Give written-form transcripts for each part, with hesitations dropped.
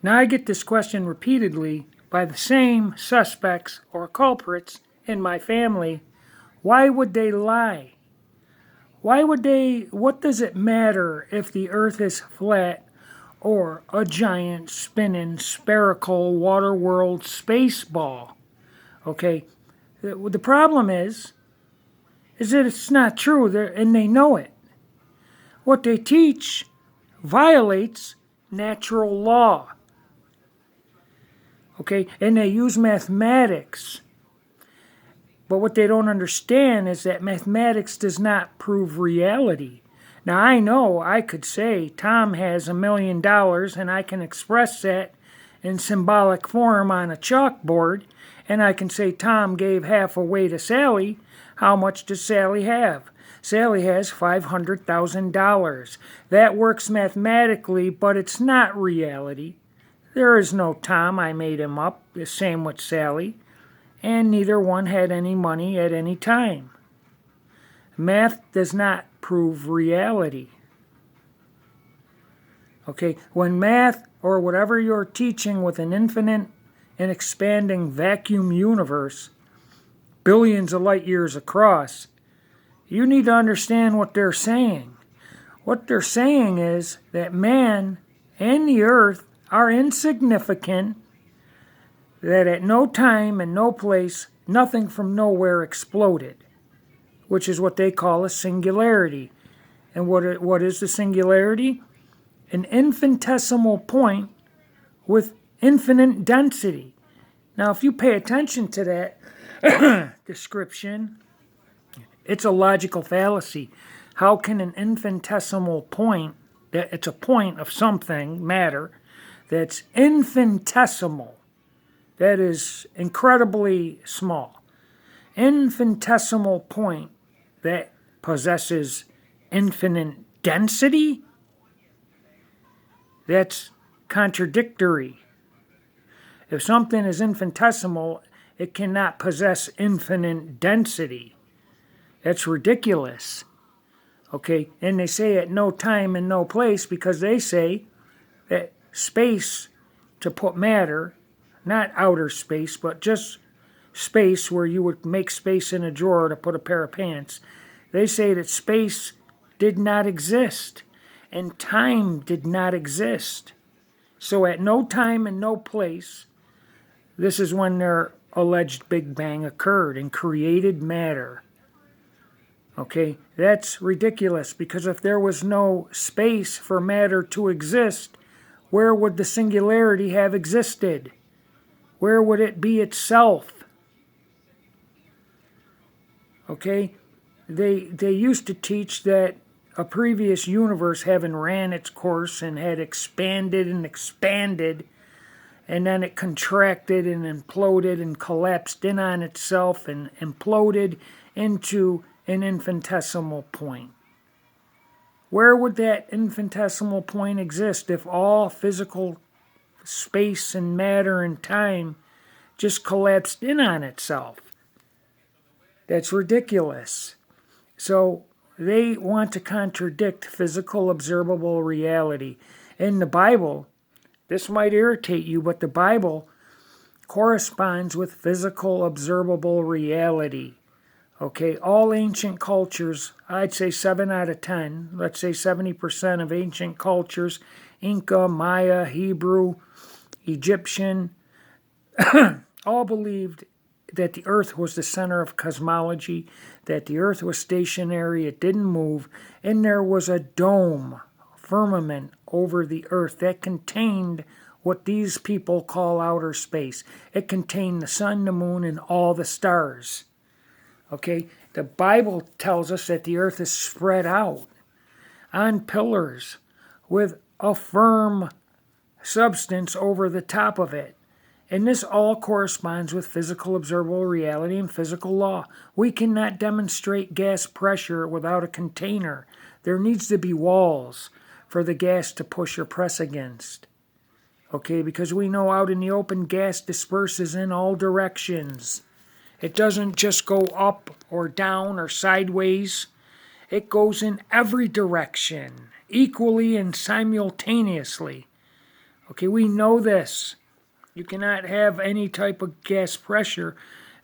Now I get this question repeatedly by the same suspects or culprits in my family. Why would they lie? What does it matter if the earth is flat or a giant spinning spherical water world space ball? Okay, the problem is that it's not true, and they know it. What they teach violates natural law. Okay, and they use mathematics. But what they don't understand is that mathematics does not prove reality. Now, I know I could say Tom has $1 million and I can express that in symbolic form on a chalkboard, and I can say Tom gave half away to Sally. How much does Sally have? Sally has $500,000. That works mathematically, but it's not reality. There is no Tom, I made him up, the same with Sally, and neither one had any money at any time. Math does not prove reality. Okay, when math or whatever you're teaching with an infinite and expanding vacuum universe, billions of light years across, you need to understand what they're saying. What they're saying is that man and the earth are insignificant, that at no time and no place, nothing from nowhere exploded, which is what they call a singularity. And what is the singularity? An infinitesimal point with infinite density. Now, if you pay attention to that description, it's a logical fallacy. How can an infinitesimal point, that it's a point of something, matter, that's infinitesimal, that is incredibly small, infinitesimal point that possesses infinite density? That's contradictory. If something is infinitesimal, it cannot possess infinite density. That's ridiculous. Okay, and they say at no time and no place because they say that space, to put matter, not outer space, but just space where you would make space in a drawer to put a pair of pants. They say that space did not exist and time did not exist. So at no time and no place, this is when their alleged Big Bang occurred and created matter. Okay, that's ridiculous because if there was no space for matter to exist, where would the singularity have existed? Where would it be itself? Okay, they used to teach that a previous universe having ran its course and had expanded and expanded, and then it contracted and imploded and collapsed in on itself and imploded into an infinitesimal point. Where would that infinitesimal point exist if all physical space and matter and time just collapsed in on itself? That's ridiculous. So they want to contradict physical observable reality. In the Bible, this might irritate you, but the Bible corresponds with physical observable reality. Okay, all ancient cultures, I'd say 7 out of 10, let's say 70% of ancient cultures, Inca, Maya, Hebrew, Egyptian, all believed that the earth was the center of cosmology, that the earth was stationary, it didn't move, and there was a dome, firmament over the earth that contained what these people call outer space. It contained the sun, the moon, and all the stars. Okay, the Bible tells us that the earth is spread out on pillars with a firm substance over the top of it. And this all corresponds with physical observable reality and physical law. We cannot demonstrate gas pressure without a container. There needs to be walls for the gas to push or press against. Okay, because we know out in the open, gas disperses in all directions. It doesn't just go up or down or sideways. It goes in every direction, equally and simultaneously. Okay, we know this. You cannot have any type of gas pressure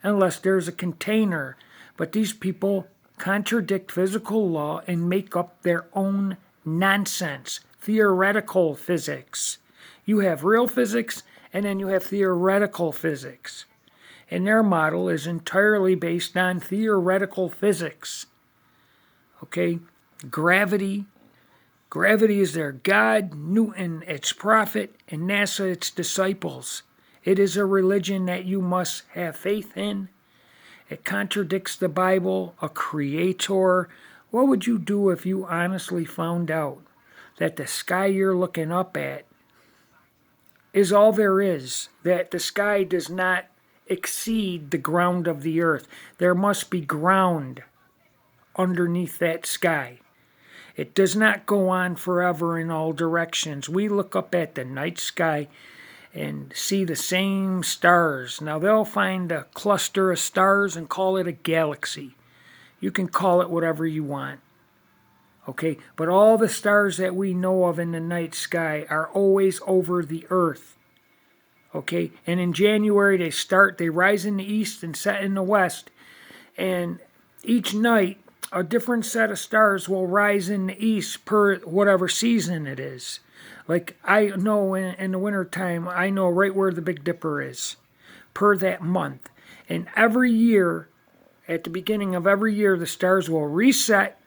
unless there's a container. But these people contradict physical law and make up their own nonsense, theoretical physics. You have real physics and then you have theoretical physics. And their model is entirely based on theoretical physics. Okay? Gravity. Gravity is their God, Newton its prophet, and NASA its disciples. It is a religion that you must have faith in. It contradicts the Bible, a creator. What would you do if you honestly found out that the sky you're looking up at is all there is? That the sky does not exceed the ground of the earth. There must be ground underneath that sky. It does not go on forever in all directions. We look up at the night sky and see the same stars. Now they'll find a cluster of stars and call it a galaxy. You can call it whatever you want. Okay, but all the stars that we know of in the night sky are always over the earth. Okay, and in January they rise in the east and set in the west. And each night a different set of stars will rise in the east per whatever season it is. Like I know in the wintertime, I know right where the Big Dipper is per that month. And every year, at the beginning of every year, the stars will reset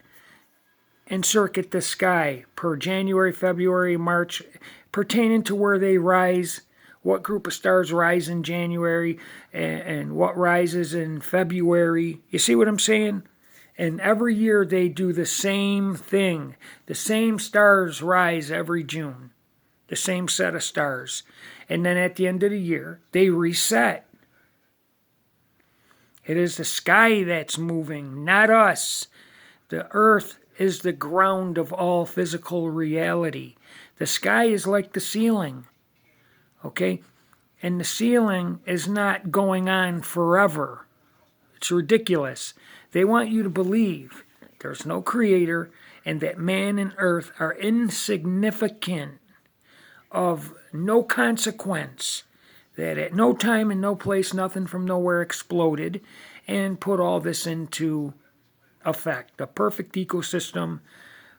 and circuit the sky per January, February, March, pertaining to where they rise, what group of stars rise in January, and what rises in February. You see what I'm saying? And every year they do the same thing. The same stars rise every June. The same set of stars. And then at the end of the year, they reset. It is the sky that's moving, not us. The earth is the ground of all physical reality. The sky is like the ceiling. Okay? And the ceiling is not going on forever. It's ridiculous. They want you to believe there's no creator and that man and earth are insignificant, of no consequence, that at no time and no place nothing from nowhere exploded and put all this into effect. A perfect ecosystem,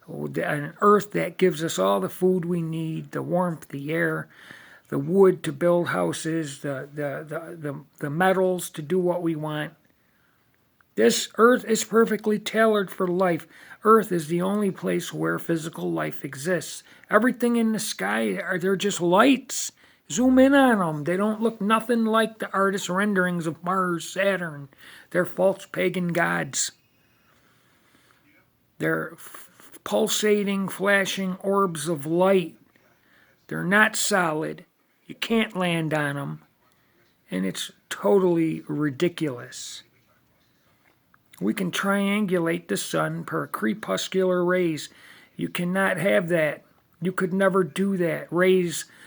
an earth that gives us all the food we need, the warmth, the air, the wood to build houses, the metals to do what we want. This earth is perfectly tailored for life. Earth is the only place where physical life exists. Everything in the sky, they're just lights. Zoom in on them. They don't look nothing like the artist's renderings of Mars, Saturn. They're false pagan gods. They're pulsating, flashing orbs of light. They're not solid. You can't land on them. And it's totally ridiculous. We can triangulate the sun per crepuscular rays. You cannot have that. You could never do that.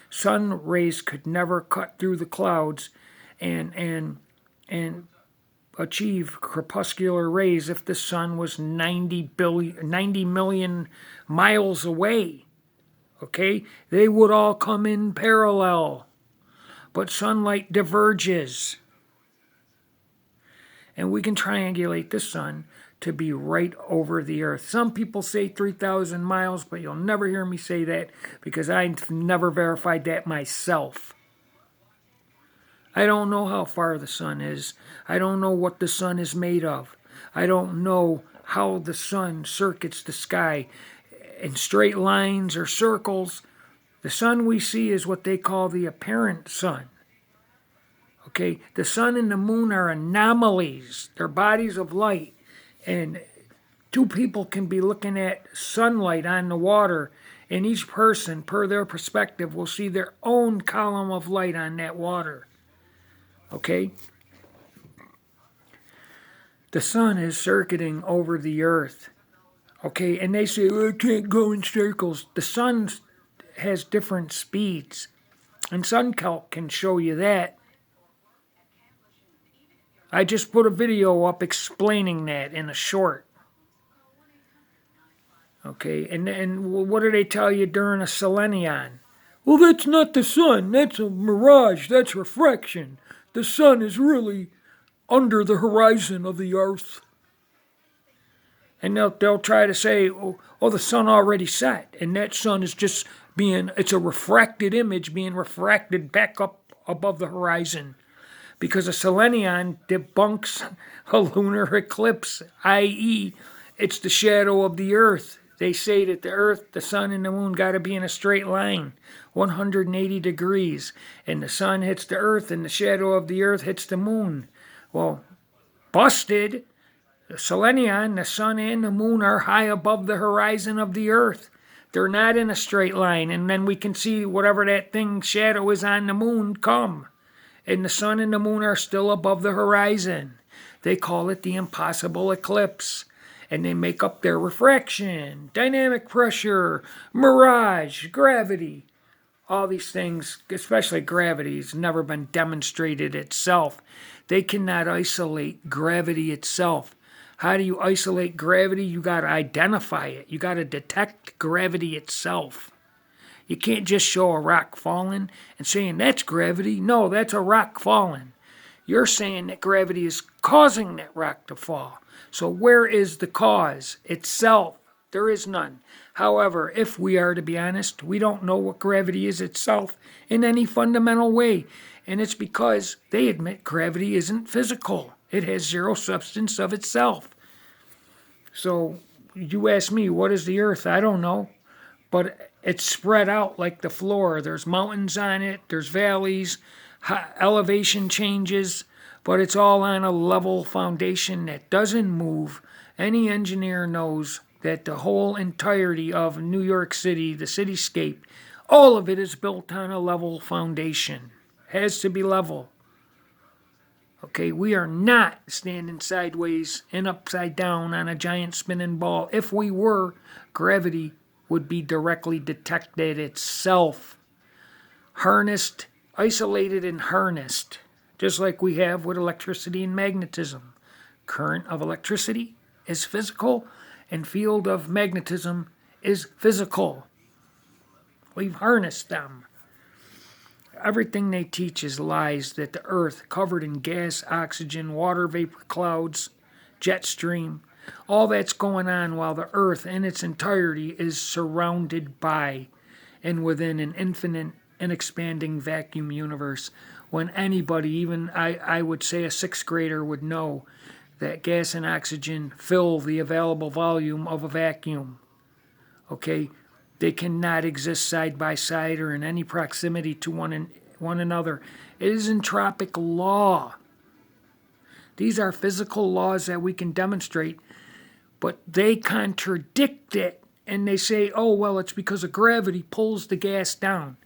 Sun rays could never cut through the clouds and achieve crepuscular rays if the sun was 90 million miles away. Okay? They would all come in parallel. But sunlight diverges. And we can triangulate the sun to be right over the earth. Some people say 3,000 miles, but you'll never hear me say that because I've never verified that myself. I don't know how far the sun is. I don't know what the sun is made of. I don't know how the sun circuits the sky in straight lines or circles. The sun we see is what they call the apparent sun. Okay, the sun and the moon are anomalies. They're bodies of light. And two people can be looking at sunlight on the water, and each person, per their perspective, will see their own column of light on that water. Okay? The sun is circuiting over the earth. Okay, and they say, well, it can't go in circles. The sun has different speeds. And SunCalc can show you that. I just put a video up explaining that in a short. Okay, and what do they tell you during a Selenium? Well, that's not the sun. That's a mirage. That's refraction. The sun is really under the horizon of the earth. And they'll try to say, oh, the sun already set. And that sun is just it's a refracted image being refracted back up above the horizon. Because a selenium debunks a lunar eclipse, i.e., it's the shadow of the earth. They say that the earth, the sun, and the moon got to be in a straight line, 180 degrees. And the sun hits the earth, and the shadow of the earth hits the moon. Well, busted. The selenium, the sun, and the moon are high above the horizon of the earth. They're not in a straight line. And then we can see whatever that thing shadow is on the moon come. And the sun and the moon are still above the horizon. They call it the impossible eclipse. And they make up their refraction, dynamic pressure, mirage, gravity. All these things, especially gravity, has never been demonstrated itself. They cannot isolate gravity itself. How do you isolate gravity? You got to identify it. You got to detect gravity itself. You can't just show a rock falling and saying that's gravity. No, that's a rock falling. You're saying that gravity is causing that rock to fall. So where is the cause itself? There is none. However, if we are to be honest, we don't know what gravity is itself in any fundamental way. And it's because they admit gravity isn't physical. It has zero substance of itself. So you ask me, what is the earth? I don't know. But it's spread out like the floor. There's mountains on it. There's valleys, elevation changes. But it's all on a level foundation that doesn't move. Any engineer knows that the whole entirety of New York City, the cityscape, all of it is built on a level foundation. Has to be level. Okay, we are not standing sideways and upside down on a giant spinning ball. If we were, gravity would be directly detected itself. Harnessed, isolated and harnessed. Just like we have with electricity and magnetism. Current of electricity is physical and field of magnetism is physical. We've harnessed them. Everything they teach is lies that the earth covered in gas, oxygen, water vapor clouds, jet stream, all that's going on while the earth in its entirety is surrounded by and within an infinite and expanding vacuum universe. When anybody, even I would say a sixth grader, would know that gas and oxygen fill the available volume of a vacuum. Okay? They cannot exist side by side or in any proximity to one another. It is entropic law. These are physical laws that we can demonstrate, but they contradict it. And they say, oh, well, it's because of gravity pulls the gas down.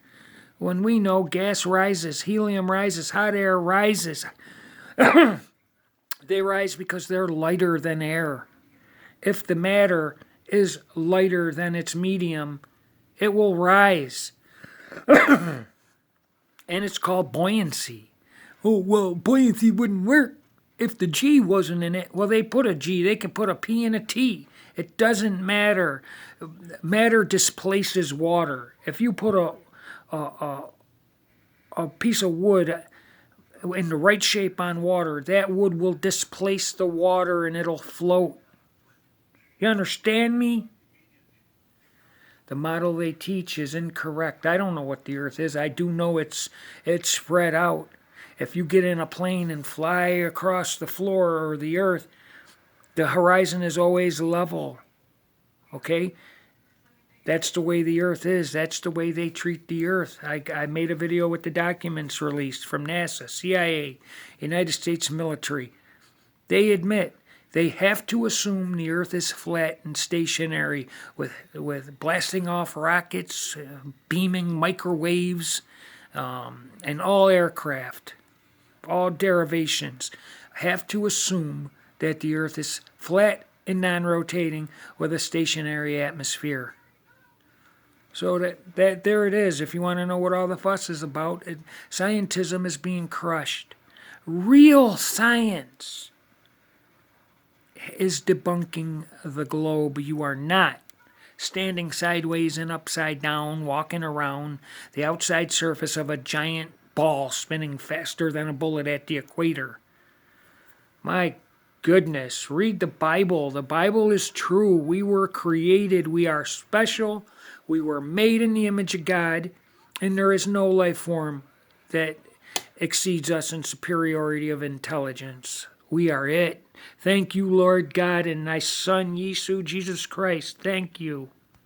When we know gas rises, helium rises, hot air rises. They rise because they're lighter than air. If the matter is lighter than its medium, it will rise. And it's called buoyancy. Oh, well, buoyancy wouldn't work if the G wasn't in it. Well, they put a G. They could put a P and a T. It doesn't matter. Matter displaces water. If you put a piece of wood in the right shape on water, that wood will displace the water and it'll float. You understand me? The model they teach is incorrect. I don't know what the earth is. I do know it's spread out. If you get in a plane and fly across the floor or the earth, the horizon is always level. Okay? That's the way the earth is. That's the way they treat the earth. I made a video with the documents released from NASA, CIA, United States military. They admit they have to assume the earth is flat and stationary with blasting off rockets, beaming microwaves, and all aircraft, all derivations, have to assume that the earth is flat and non-rotating with a stationary atmosphere. So that there it is. If you want to know what all the fuss is about, scientism is being crushed. Real science is debunking the globe. You are not. standing sideways and upside down, walking around the outside surface of a giant ball spinning faster than a bullet at the equator. My goodness, read the Bible. The Bible is true. We were created. We are special. We were made in the image of God, and there is no life form that exceeds us in superiority of intelligence. We are it. Thank you, Lord God, and thy Son, Jesus Christ. Thank you.